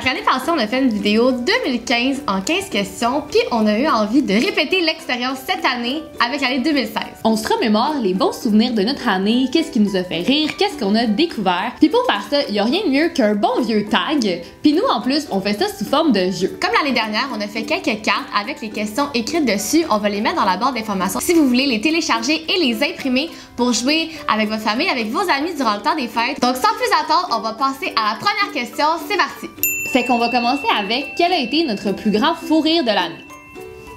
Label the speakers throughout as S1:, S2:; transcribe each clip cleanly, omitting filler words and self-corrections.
S1: Fait que l'année passée, on a fait une vidéo 2015 en 15 questions, puis on a eu envie de répéter l'expérience cette année avec l'année 2016.
S2: On se remémore les bons souvenirs de notre année, qu'est-ce qui nous a fait rire, qu'est-ce qu'on a découvert. Puis pour faire ça, il y a rien de mieux qu'un bon vieux tag. Puis nous, en plus, on fait ça sous forme de jeu.
S1: Comme l'année dernière, on a fait quelques cartes avec les questions écrites dessus. On va les mettre dans la barre d'informations si vous voulez les télécharger et les imprimer pour jouer avec votre famille, avec vos amis durant le temps des fêtes. Donc sans plus attendre, on va passer à la première question. C'est parti!
S2: Fait qu'on va commencer avec quel a été notre plus grand fou rire de l'année.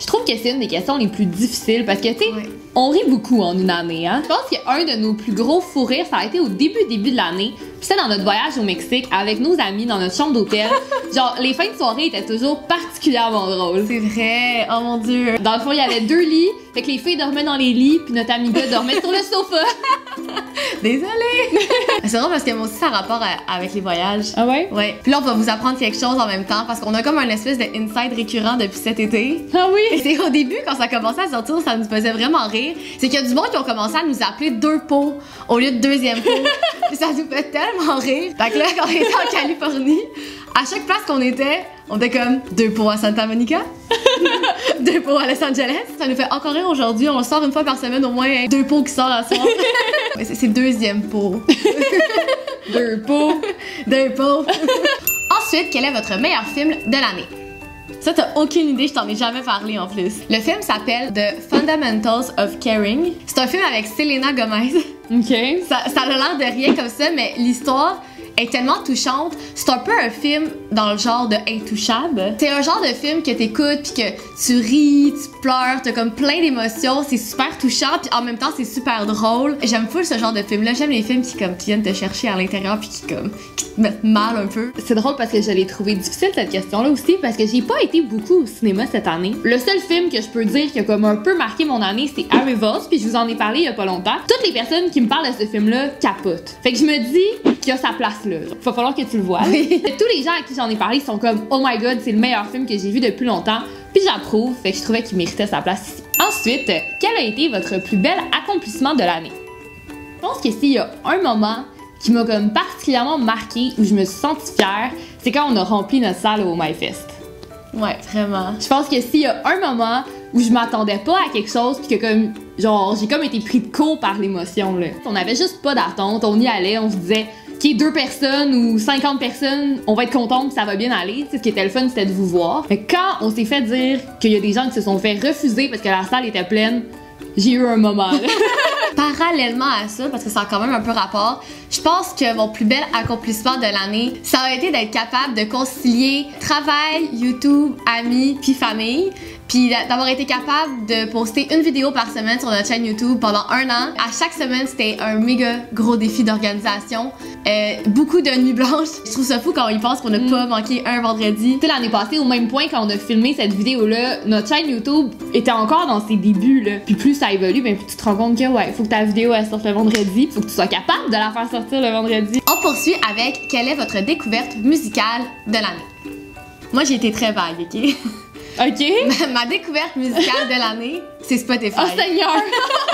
S2: Je trouve que c'est une des questions les plus difficiles parce que, tu sais, on rit beaucoup en une année, hein. Je pense qu'un de nos plus gros fous rires, ça a été au début de l'année. Puis c'est dans notre voyage au Mexique avec nos amis dans notre chambre d'hôtel. Genre, les fins de soirée étaient toujours particulièrement drôles.
S1: C'est vrai, oh mon Dieu.
S2: Dans le fond, il y avait 2 lits, fait que les filles dormaient dans les lits, puis notre ami gars dormait sur le sofa.
S1: Désolée! C'est drôle parce que moi aussi, ça a rapport avec les voyages.
S2: Ah ouais?
S1: Ouais. Puis là, on va vous apprendre quelque chose en même temps parce qu'on a comme un espèce de inside récurrent depuis cet été.
S2: Ah oui?
S1: Et c'est au début, quand ça commençait à sortir, ça nous faisait vraiment rire. C'est qu'il y a du monde qui ont commencé à nous appeler 2 pots au lieu de deuxième pot. Puis ça nous fait tellement rire. Fait que là, quand on était en Californie, à chaque place qu'on était, on était comme 2 pots à Santa Monica, 2 pots à Los Angeles. Ça nous fait encore rire aujourd'hui. On sort une fois par semaine au moins 2 pots qui sortent à soir. C'est deuxième pot.
S2: 2 pots.
S1: 2 pots. Ensuite, quel est votre meilleur film de l'année? Ça, t'as aucune idée, je t'en ai jamais parlé en plus. Le film s'appelle The Fundamentals of Caring. C'est un film avec Selena Gomez.
S2: OK.
S1: Ça a l'air de rien comme ça, mais l'histoire est tellement touchante. C'est un peu un film dans le genre de Intouchable. C'est un genre de film que t'écoutes puis que tu ris, tu pleures, t'as comme plein d'émotions. C'est super touchant puis en même temps c'est super drôle. J'aime full ce genre de film-là. J'aime les films qui viennent te chercher à l'intérieur puis qui te mettent mal un peu.
S2: C'est drôle parce que je l'ai trouvé difficile cette question-là aussi parce que j'ai pas été beaucoup au cinéma cette année. Le seul film que je peux dire qui a comme un peu marqué mon année, c'est Arrivals, puis je vous en ai parlé il y a pas longtemps. Toutes les personnes qui me parlent de ce film-là capotent. Fait que je me dis qu'il y a sa place là. Il va falloir que tu le vois.
S1: Oui.
S2: Tous les gens à qui j'en ai parlé sont comme oh my god, c'est le meilleur film que j'ai vu depuis longtemps. Puis j'approuve, fait que je trouvais qu'il méritait sa place ici. Ensuite, quel a été votre plus bel accomplissement de l'année? Je pense que s'il y a un moment qui m'a comme particulièrement marqué où je me suis sentie fière, c'est quand on a rempli notre salle au MyFest.
S1: Ouais, vraiment.
S2: Je pense que s'il y a un moment où je m'attendais pas à quelque chose puis que comme genre j'ai comme été pris de court par l'émotion là. On avait juste pas d'attente, on y allait, on se disait OK, 2 personnes ou 50 personnes, on va être contents que ça va bien aller. T'sais, ce qui était le fun, c'était de vous voir. Mais quand on s'est fait dire qu'il y a des gens qui se sont fait refuser parce que la salle était pleine, j'ai eu un moment là.
S1: Parallèlement à ça, parce que ça a quand même un peu rapport, je pense que mon plus bel accomplissement de l'année, ça a été d'être capable de concilier travail, YouTube, amis, puis famille. Puis d'avoir été capable de poster une vidéo par semaine sur notre chaîne YouTube pendant 1 an. À chaque semaine, c'était un méga gros défi d'organisation. Beaucoup de nuits blanches. Je trouve ça fou quand on y pense qu'on n'a pas manqué un vendredi.
S2: Tu sais, l'année passée, au même point, quand on a filmé cette vidéo-là, notre chaîne YouTube était encore dans ses débuts, là. Puis plus ça évolue, ben plus tu te rends compte que, ouais, faut que ta vidéo, elle sorte le vendredi. Faut que tu sois capable de la faire sortir le vendredi.
S1: On poursuit avec quelle est votre découverte musicale de l'année? Moi, j'ai été très vague, OK?
S2: OK?
S1: Ma découverte musicale de l'année, c'est Spotify.
S2: Oh Seigneur!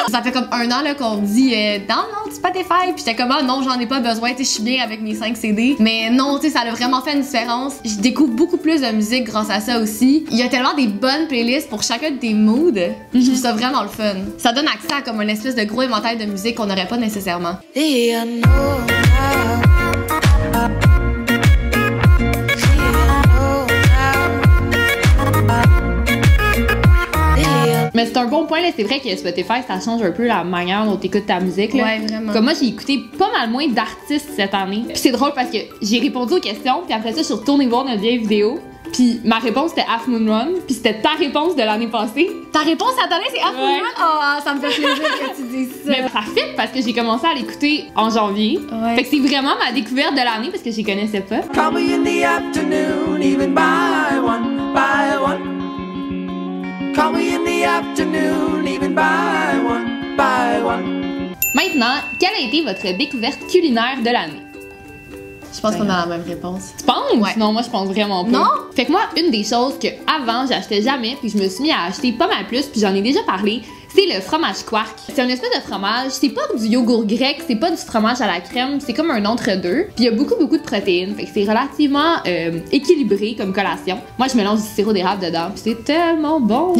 S1: Ça fait comme 1 an qu'on me dit download Spotify. Puis j'étais comme ah non, j'en ai pas besoin, tu sais, je suis bien avec mes 5 CD. Mais non, tu sais, ça a vraiment fait une différence. Je découvre beaucoup plus de musique grâce à ça aussi. Il y a tellement des bonnes playlists pour chacun de tes moods. Je trouve ça vraiment le fun. Ça donne accès à comme une espèce de gros éventail de musique qu'on n'aurait pas nécessairement.
S2: Mais c'est un bon point, là. C'est vrai que Spotify, ça change un peu la manière dont tu écoutes ta musique, là.
S1: Ouais, vraiment.
S2: Comme moi, j'ai écouté pas mal moins d'artistes cette année. Puis c'est drôle parce que j'ai répondu aux questions, puis après ça, je suis retournée voir notre vieille vidéo. Puis ma réponse c'était Half Moon Run, puis c'était ta réponse de l'année passée.
S1: Ta réponse cette année, c'est Half Moon Run? Oh, ça me fait plaisir que tu dises ça.
S2: Mais ça fit parce que j'ai commencé à l'écouter en janvier.
S1: Ouais.
S2: Fait que c'est vraiment ma découverte de l'année parce que j'y connaissais pas.
S3: Call me in the afternoon, even by one, by one. Call me in the afternoon, even by one, by one.
S2: Maintenant, quelle a été votre découverte culinaire de l'année?
S1: Je pense qu'on a la même réponse.
S2: Tu penses?
S1: Ouais.
S2: Non, moi je pense vraiment pas.
S1: Non?
S2: Fait que moi, une des choses que avant j'achetais jamais, puis je me suis mis à acheter pas mal plus, puis j'en ai déjà parlé, c'est le fromage quark. C'est une espèce de fromage, c'est pas du yogourt grec, c'est pas du fromage à la crème, c'est comme un entre-deux. Puis il y a beaucoup de protéines, fait que c'est relativement équilibré comme collation. Moi, je mélange du sirop d'érable dedans, puis c'est tellement bon.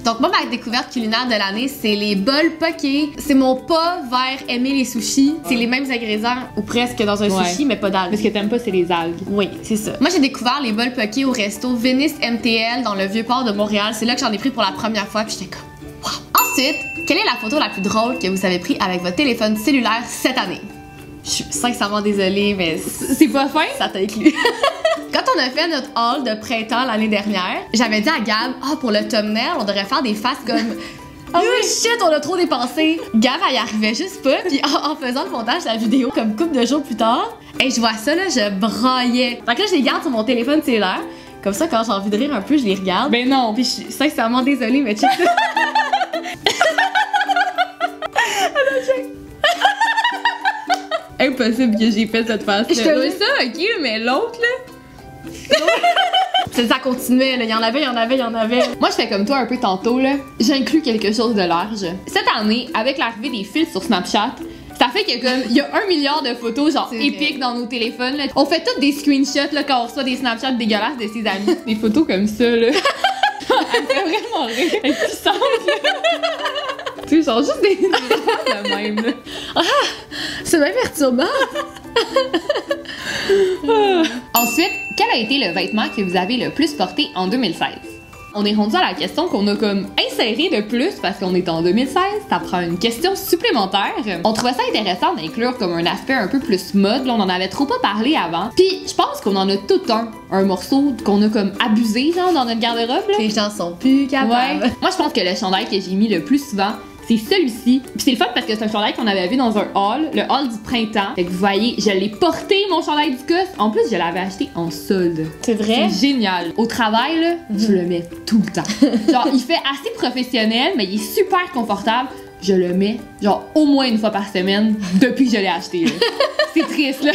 S1: Donc moi, ma découverte culinaire de l'année, c'est les bols pokés. C'est mon pas vers aimer les sushis. C'est les mêmes ingrédients ou presque dans un sushi, mais pas d'algues.
S2: Mais ce que t'aimes pas, c'est les algues.
S1: Oui, c'est ça. Moi, j'ai découvert les bols pokés au resto Venice MTL dans le Vieux-Port de Montréal. C'est là que j'en ai pris pour la première fois, puis j'étais comme wow. Ensuite, quelle est la photo la plus drôle que vous avez prise avec votre téléphone cellulaire cette année? Je suis sincèrement désolée, mais
S2: c'est pas fin?
S1: Ça t'inclut. Quand on a fait notre haul de printemps l'année dernière, j'avais dit à Gab, pour le thumbnail, on devrait faire des faces comme oh oui, shit, on a trop dépensé. Gab, elle y arrivait juste pas, puis en faisant le montage de la vidéo, comme couple de jours plus tard, et je vois ça, là, je braillais. Fait que là, je les garde sur mon téléphone cellulaire. Comme ça, quand j'ai envie de rire un peu, je les regarde.
S2: Ben non.
S1: Puis je suis sincèrement désolée, mais check ça.
S2: Impossible que j'ai fait cette face-là.
S1: Je te vois ça, ok, mais l'autre, là. Ça continuait, là. Il y en avait.
S2: Moi, je fais comme toi un peu tantôt, là. J'inclus quelque chose de large. Cette année, avec l'arrivée des fils sur Snapchat, ça fait que comme il y a 1 milliard de photos genre épiques dans nos téléphones. Là. On fait toutes des screenshots là, quand on reçoit des Snapchats dégueulasses de ses amis. Des photos comme ça, là. Elle me fait vraiment rire. Elle est puissante, là. Tu sais, genre juste des de même, là.
S1: C'est bien perturbant.
S2: Ensuite, quel a été le vêtement que vous avez le plus porté en 2016? On est rendu à la question qu'on a comme insérée de plus parce qu'on est en 2016, ça prend une question supplémentaire. On trouvait ça intéressant d'inclure comme un aspect un peu plus mode, là, on en avait trop pas parlé avant. Puis je pense qu'on en a tout un morceau qu'on a comme abusé genre dans notre garde-robe.
S1: Les gens sont plus capables.
S2: Ouais. Moi je pense que le chandail que j'ai mis le plus souvent, c'est celui-ci. Puis c'est le fun parce que c'est un chandail qu'on avait vu dans un haul, le haul du printemps. Fait que vous voyez, je l'ai porté mon chandail du COS. En plus, je l'avais acheté en solde.
S1: C'est vrai?
S2: C'est génial. Au travail, là, je le mets tout le temps. Genre, il fait assez professionnel, mais il est super confortable. Je le mets, genre, au moins une fois par semaine depuis que je l'ai acheté. C'est triste, là.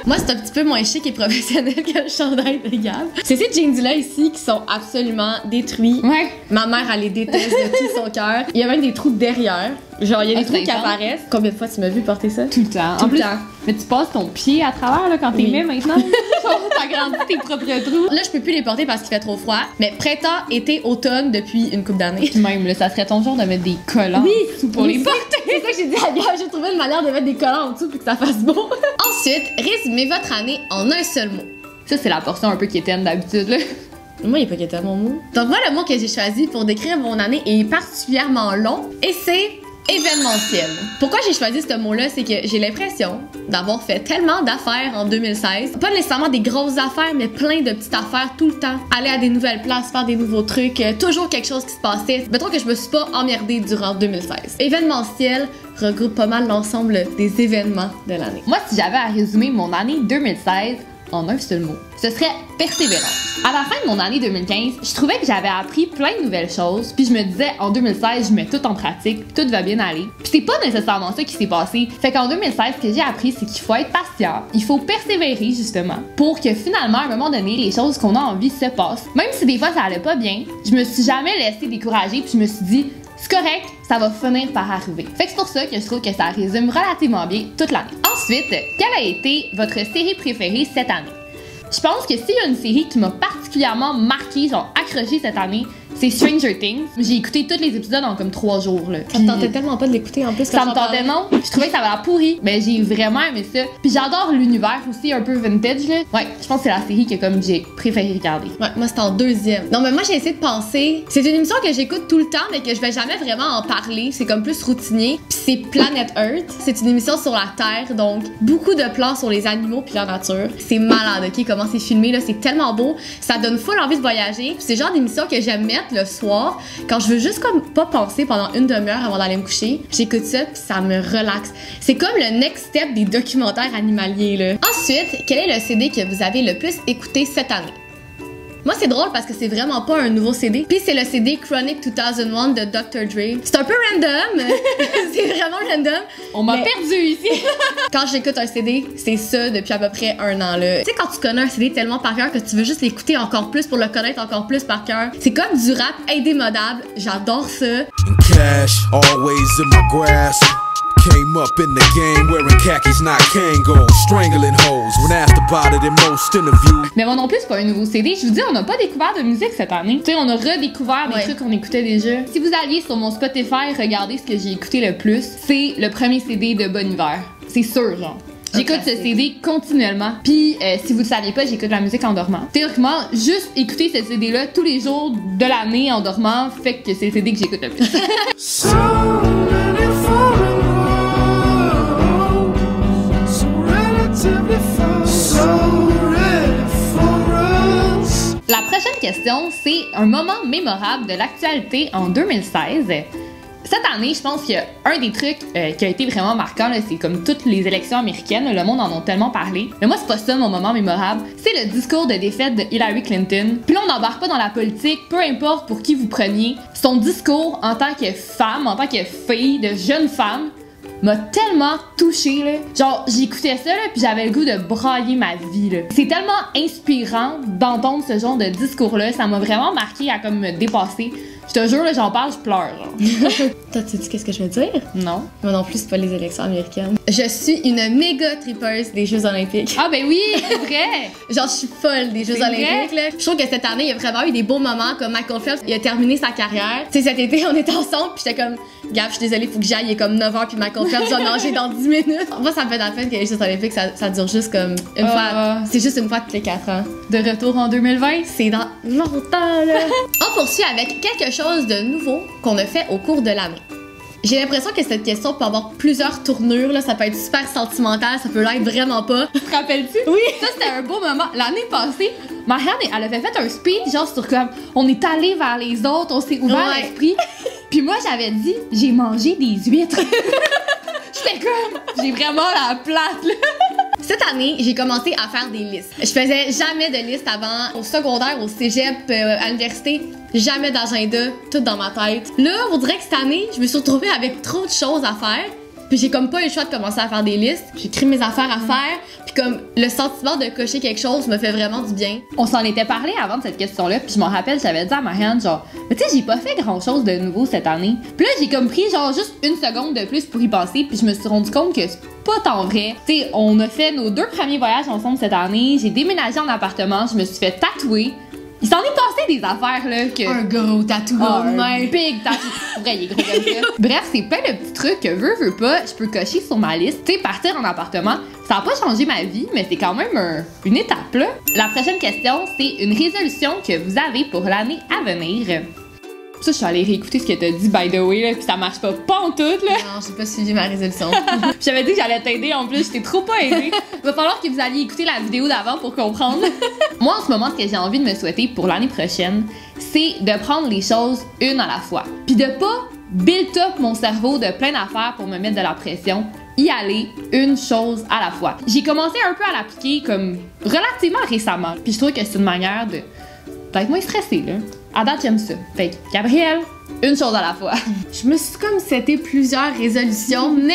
S1: Moi, c'est un petit peu moins chic et professionnel que le chandail de Gab. C'est ces jeans-là ici qui sont absolument détruits.
S2: Ouais.
S1: Ma mère, elle les déteste de tout son cœur. Il y a même des trous derrière. Genre, il y a des trous qui apparaissent. Combien de fois tu m'as vu porter ça?
S2: Tout le temps.
S1: Tout le temps.
S2: Mais tu passes ton pied à travers là, quand t'es mis maintenant. T'agrandis tes propres trous.
S1: Là, je peux plus les porter parce qu'il fait trop froid. Mais printemps, été, automne depuis une couple d'années.
S2: Même, là, ça serait ton genre de mettre des collants pour les porter.
S1: C'est ça que j'ai dit à Gab. J'ai trouvé une manière de mettre des collants en dessous pour que ça fasse beau. Ensuite, résumez votre année en un seul mot.
S2: Ça, c'est la portion un peu quétaine d'habitude, là.
S1: Moi, il n'est pas quétaine, mon mot. Donc, moi, le mot que j'ai choisi pour décrire mon année est particulièrement long et c'est événementiel. Pourquoi j'ai choisi ce mot-là, c'est que j'ai l'impression d'avoir fait tellement d'affaires en 2016. Pas nécessairement des grosses affaires, mais plein de petites affaires tout le temps. Aller à des nouvelles places, faire des nouveaux trucs, toujours quelque chose qui se passait. Mettons que je me suis pas emmerdée durant 2016. Événementiel regroupe pas mal l'ensemble des événements de l'année.
S2: Moi, si j'avais à résumer mon année 2016 en un seul mot, ce serait persévérance. À la fin de mon année 2015, je trouvais que j'avais appris plein de nouvelles choses, puis je me disais en 2016, je mets tout en pratique, puis tout va bien aller. Puis c'est pas nécessairement ça qui s'est passé. Fait qu'en 2016, ce que j'ai appris, c'est qu'il faut être patient, il faut persévérer justement, pour que finalement, à un moment donné, les choses qu'on a envie se passent. Même si des fois ça allait pas bien, je me suis jamais laissée décourager, puis je me suis dit, c'est correct, ça va finir par arriver. Fait que c'est pour ça que je trouve que ça résume relativement bien toute l'année. Ensuite, quelle a été votre série préférée cette année? Je pense que s'il y a une série qui m'a particulièrement marquée, genre accrochée cette année, c'est Stranger Things. J'ai écouté tous les épisodes en comme 3 jours, là.
S1: Ça me tentait tellement pas de l'écouter en plus.
S2: Ça me tentait non. Je trouvais que ça avait l'air pourri, mais j'ai vraiment aimé ça. Puis j'adore l'univers aussi un peu vintage, là. Ouais, je pense que c'est la série que comme j'ai préféré regarder.
S1: Ouais, moi c'était en deuxième. Non, mais moi j'ai essayé de penser. C'est une émission que j'écoute tout le temps, mais que je vais jamais vraiment en parler. C'est comme plus routinier. Puis c'est Planet Earth. C'est une émission sur la Terre, donc beaucoup de plans sur les animaux puis la nature. C'est malade, ok, comment c'est filmé, là. C'est tellement beau. Ça donne full envie de voyager. Puis c'est le genre d'émission que j'aime mettre le soir quand je veux juste comme pas penser pendant une demi-heure avant d'aller me coucher. J'écoute ça puis ça me relaxe. C'est comme le next step des documentaires animaliers, là. Ensuite, quel est le CD que vous avez le plus écouté cette année? Moi, c'est drôle parce que c'est vraiment pas un nouveau CD. Puis c'est le CD Chronic 2001 de Dr. Dre. C'est un peu random. C'est vraiment random.
S2: On m'a perdu ici.
S1: Quand j'écoute un CD, c'est ça depuis à peu près un an là. Tu sais, quand tu connais un CD tellement par cœur que tu veux juste l'écouter encore plus pour le connaître encore plus par cœur. C'est comme du rap indémodable. J'adore ça.
S3: And cash always in my grasp. Came up in the game wearing khakis, not Kangol, strangling hoes when asked about it in most interviews.
S2: Mais moi non plus, c'est pas un nouveau CD. Je vous dis, on n'a pas découvert de musique cette année. Tu sais, on a redécouvert des trucs qu'on écoutait déjà. Si vous alliez sur mon Spotify, regardez ce que j'ai écouté le plus. C'est le premier CD de Bon Hiver. C'est sûr, genre. J'écoute ce CD continuellement. Puis, si vous le saviez pas, j'écoute la musique en dormant. Théoriquement, juste écouter ce CD-là tous les jours de l'année en dormant fait que c'est le CD que j'écoute le plus.
S3: So ready for a world, so relatively far, so ready for us.
S2: La prochaine question, c'est un moment mémorable de l'actualité en 2016. Cette année, je pense qu'il y a un des trucs qui a été vraiment marquant, c'est comme toutes les élections américaines, le monde en a tellement parlé. Mais moi, c'est pas ça mon moment mémorable, c'est le discours de défaite de Hillary Clinton. Puis là, on n'embarque pas dans la politique, peu importe pour qui vous preniez. Son discours en tant que femme, en tant que fille, de jeune femme, m'a tellement touchée, là. Genre, j'écoutais ça, là, puis j'avais le goût de brailler ma vie, là. C'est tellement inspirant d'entendre ce genre de discours-là, ça m'a vraiment marqué à comme me dépasser. Je te jure, là, j'en parle, je pleure, genre.
S1: Toi, tu sais qu'est-ce que je veux dire?
S2: Non.
S1: Moi non plus, c'est pas les élections américaines. Je suis une méga tripeuse des Jeux olympiques.
S2: Ah ben oui, c'est vrai!
S1: Genre, je suis folle des Jeux olympiques, là. Je trouve que cette année, il y a vraiment eu des beaux moments, comme Michael Phelps, il a terminé sa carrière. Tu sais, cet été, on était ensemble, puis j'étais comme, Gab, je suis désolée, faut que j'aille, il est comme 9h, puis Michael Phelps va nager dans 10 minutes. Moi, ça me fait de la peine que les Jeux olympiques, ça dure juste comme une fois. C'est juste une fois tous les 4 ans.
S2: De retour en 2020?
S1: C'est dans longtemps, là. On poursuit avec quelque chose de nouveau qu'on a fait au cours de l'année. J'ai l'impression que cette question peut avoir plusieurs tournures, là. Ça peut être super sentimental, ça peut l'être vraiment pas.
S2: Te rappelles-tu?
S1: Oui!
S2: Ça, c'était un beau moment. L'année passée, Marianne, elle avait fait un speech, genre sur comme, on est allé vers les autres, on s'est ouvert l'esprit. Puis moi, j'avais dit, j'ai mangé des huîtres. J'étais comme, j'ai vraiment la plate, là.
S1: Cette année, j'ai commencé à faire des listes. Je faisais jamais de liste avant, au secondaire, au cégep, à l'université. Jamais d'agenda, tout dans ma tête. Là, on dirait que cette année, je me suis retrouvée avec trop de choses à faire. Puis j'ai comme pas eu le choix de commencer à faire des listes. J'ai écrit mes affaires à faire. Puis comme le sentiment de cocher quelque chose me fait vraiment du bien.
S2: On s'en était parlé avant de cette question-là. Puis je m'en rappelle, j'avais dit à Marianne, genre, mais tu sais, j'ai pas fait grand-chose de nouveau cette année. Puis là, j'ai comme pris genre juste une seconde de plus pour y penser. Puis je me suis rendu compte que c'est pas tant vrai. Tu sais, on a fait nos 2 premiers voyages ensemble cette année. J'ai déménagé en appartement. Je me suis fait tatouer. Il s'en est passé des affaires, là, que...
S1: Un gros tatou,
S2: un big tatou. Vrai, il est gros comme ça. Bref, c'est plein de petits trucs que veux pas, je peux cocher sur ma liste. Tu sais, partir en appartement, ça a pas changé ma vie, mais c'est quand même une étape, là. La prochaine question, c'est une résolution que vous avez pour l'année à venir. Ça, je suis allée réécouter ce que t'as dit, by the way, là, pis ça marche pas pantoute, là.
S1: Non, j'ai pas suivi ma résolution.
S2: J'avais dit que j'allais t'aider en plus, je t'ai trop pas aidé. Va falloir que vous alliez écouter la vidéo d'avant pour comprendre. Moi, en ce moment, ce que j'ai envie de me souhaiter pour l'année prochaine, c'est de prendre les choses une à la fois. Puis de pas build up mon cerveau de plein d'affaires pour me mettre de la pression. Y aller une chose à la fois. J'ai commencé un peu à l'appliquer comme relativement récemment. Puis je trouve que c'est une manière d'être moins stressée, là. À date, j'aime ça. Fait que, Gabrielle, une chose à la fois.
S1: Je me suis comme seté plusieurs résolutions, mais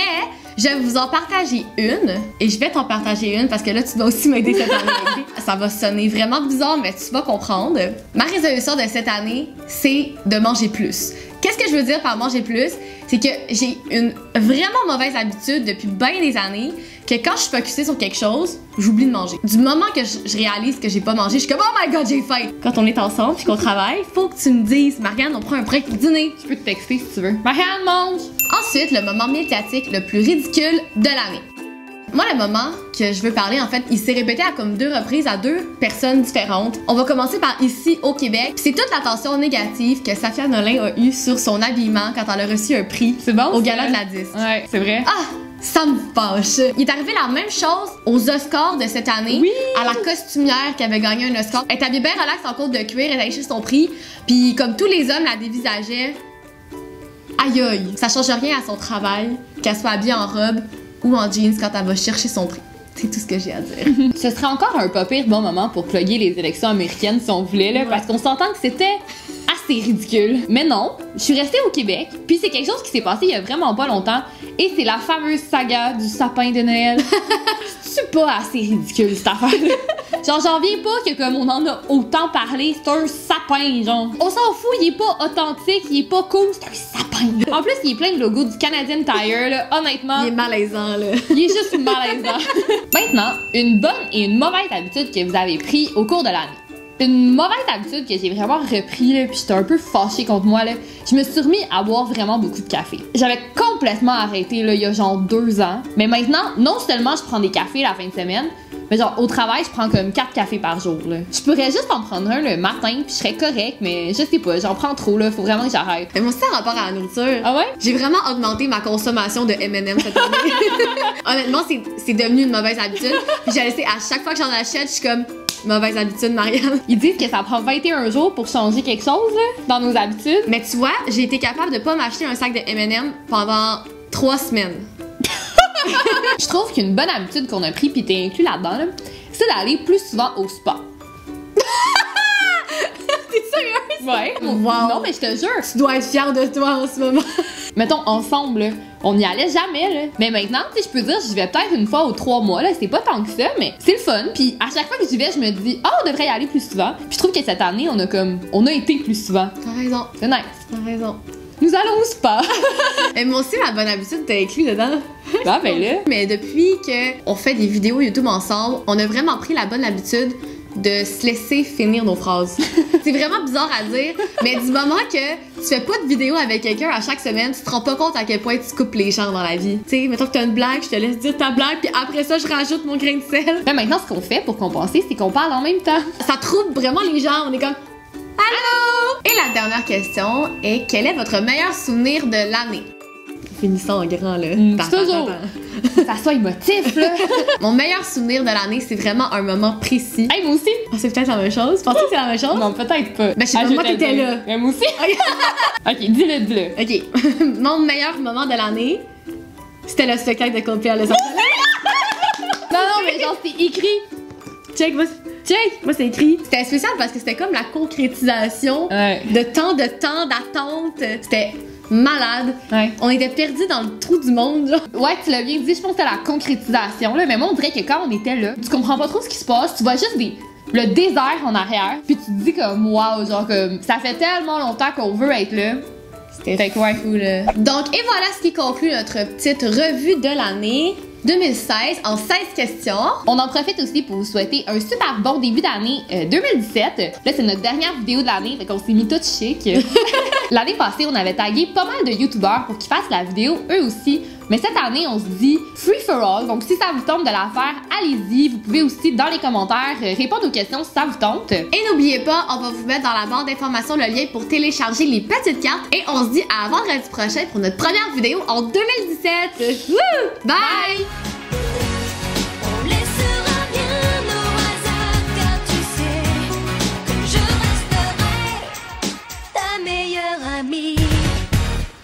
S1: je vais vous en partager une. Et je vais t'en partager une parce que là, tu dois aussi m'aider cette année. Ça va sonner vraiment bizarre, mais tu vas comprendre. Ma résolution de cette année, c'est de manger plus. Qu'est-ce que je veux dire par manger plus? C'est que j'ai une vraiment mauvaise habitude depuis bien des années que quand je suis focusée sur quelque chose, j'oublie de manger. Du moment que je réalise que j'ai pas mangé, je suis comme oh my god, j'ai faim. Quand on est ensemble puis qu'on travaille, faut que tu me dises Marianne, on prend un break pour dîner.
S2: Je peux te texter si tu veux. Marianne, mange!
S1: Ensuite, le moment médiatique le plus ridicule de l'année. Moi, le moment que je veux parler, en fait, il s'est répété à comme 2 reprises à 2 personnes différentes. On va commencer par ici au Québec. C'est toute l'attention négative que Safia Nolin a eue sur son habillement quand elle a reçu un prix au gala de la disque.
S2: Ouais, c'est vrai.
S1: Ah! Ça me fâche. Il est arrivé la même chose aux Oscars de cette année.
S2: Oui.
S1: À la costumière qui avait gagné un Oscar. Elle est habillée bien relax en côte de cuir, elle a cherché son prix. Puis comme tous les hommes la dévisageaient, aïe aïe, ça change rien à son travail, qu'elle soit habillée en robe ou en jeans quand elle va chercher son prix. C'est tout ce que j'ai à dire.
S2: Ce serait encore un pas pire bon moment pour plugger les élections américaines si on voulait, là, parce qu'on s'entend que c'était assez ridicule. Mais non, je suis restée au Québec, puis c'est quelque chose qui s'est passé il y a vraiment pas longtemps, et c'est la fameuse saga du sapin de Noël. C'est pas assez ridicule cette affaire-là. Genre, j'en viens pas que comme on en a autant parlé, c'est un sapin, genre. On s'en fout, il est pas authentique, il est pas cool, c'est un sapin. En plus, il est plein de logos du Canadian Tire, là, honnêtement.
S1: Il est malaisant, là.
S2: Il est juste malaisant. Maintenant, une bonne et une mauvaise habitude que vous avez pris au cours de l'année. Une mauvaise habitude que j'ai vraiment repris, là, puis j'étais un peu fâchée contre moi, là. Je me suis remis à boire vraiment beaucoup de café. J'avais complètement arrêté, là, il y a genre 2 ans. Mais maintenant, non seulement je prends des cafés la fin de semaine, mais genre au travail, je prends comme 4 cafés par jour, là. Je pourrais juste en prendre un le matin, puis je serais correct, mais je sais pas, j'en prends trop, là. Faut vraiment que j'arrête.
S1: Mais moi aussi, en rapport à la nourriture.
S2: Ah ouais?
S1: J'ai vraiment augmenté ma consommation de M&M cette année. Honnêtement, c'est devenu une mauvaise habitude. Puis j'ai laissé à chaque fois que j'en achète, je suis comme mauvaise habitude, Marianne.
S2: Ils disent que ça prend 21 jours pour changer quelque chose, là, dans nos habitudes.
S1: Mais tu vois, j'ai été capable de pas m'acheter un sac de M&M pendant 3 semaines.
S2: Je trouve qu'une bonne habitude qu'on a pris, pis t'es inclus là-dedans, là, c'est d'aller plus souvent au spa.
S1: T'es sérieuse?
S2: Ouais.
S1: Wow.
S2: Non, mais je te jure.
S1: Tu dois être fière de toi en ce moment.
S2: Mettons, ensemble, là, on n'y allait jamais, là. Mais maintenant, tu sais, je peux dire, j'y vais peut-être une fois aux 3 mois, là. C'est pas tant que ça, mais c'est le fun. Puis à chaque fois que j'y vais, je me dis, oh, on devrait y aller plus souvent. Puis je trouve que cette année, on a été plus souvent.
S1: T'as raison.
S2: C'est nice.
S1: T'as raison.
S2: Nous allons au spa.
S1: Et moi aussi, ma bonne habitude, t'es inclus dedans.
S2: Ah, ben là.
S1: Mais depuis qu'on fait des vidéos YouTube ensemble, on a vraiment pris la bonne habitude de se laisser finir nos phrases. C'est vraiment bizarre à dire, mais du moment que tu fais pas de vidéo avec quelqu'un à chaque semaine, tu te rends pas compte à quel point tu coupes les gens dans la vie. Tu sais, mettons que t'as une blague, je te laisse dire ta blague, puis après ça, je rajoute mon grain de sel.
S2: Mais maintenant, ce qu'on fait pour compenser, c'est qu'on parle en même temps.
S1: Ça trouble vraiment les gens, on est comme allô! Et la dernière question est quel est votre meilleur souvenir de l'année? Finissons en grand, là.
S2: Toujours. Ça soit émotif, là.
S1: Mon meilleur souvenir de l'année, c'est vraiment un moment précis.
S2: Hey, moi aussi.
S1: Ah, c'est peut-être la même chose? Pensez que c'est la même chose?
S2: Non, peut-être pas.
S1: Ben, je sais pas, moi,
S2: vais te
S1: t'étais
S2: le dire.
S1: là.
S2: Mais moi aussi. Ok, dis-le.
S1: Ok. Mon meilleur moment de l'année, c'était le spectacle de Coldplay à Los Angeles.
S2: Non, mais genre, c'est écrit.
S1: Check, moi, c'est écrit. C'était spécial parce que c'était comme la concrétisation de temps d'attente. C'était malade.
S2: Ouais.
S1: On était perdus dans le trou du monde, genre.
S2: Ouais, tu l'as bien dit, je pense que c'était la concrétisation, là. Mais moi, on dirait que quand on était là, tu comprends pas trop ce qui se passe, tu vois juste le désert en arrière, puis tu te dis comme, waouh, genre, comme, ça fait tellement longtemps qu'on veut être là.
S1: C'était fou, là. Donc, et voilà ce qui conclut notre petite revue de l'année 2016 en 16 questions.
S2: On en profite aussi pour vous souhaiter un super bon début d'année 2017. Là, c'est notre dernière vidéo de l'année, fait qu'on s'est mis tout chic. L'année passée, on avait tagué pas mal de youtubeurs pour qu'ils fassent la vidéo eux aussi. Mais cette année, on se dit free for all. Donc, si ça vous tente de la faire, allez-y. Vous pouvez aussi, dans les commentaires, répondre aux questions si ça vous tente.
S1: Et n'oubliez pas, on va vous mettre dans la barre d'informations le lien pour télécharger les petites cartes. Et on se dit à vendredi prochain pour notre première vidéo en 2017. Woo! Bye!
S4: On laissera bien au hasard car tu sais que je resterai ta meilleure amie.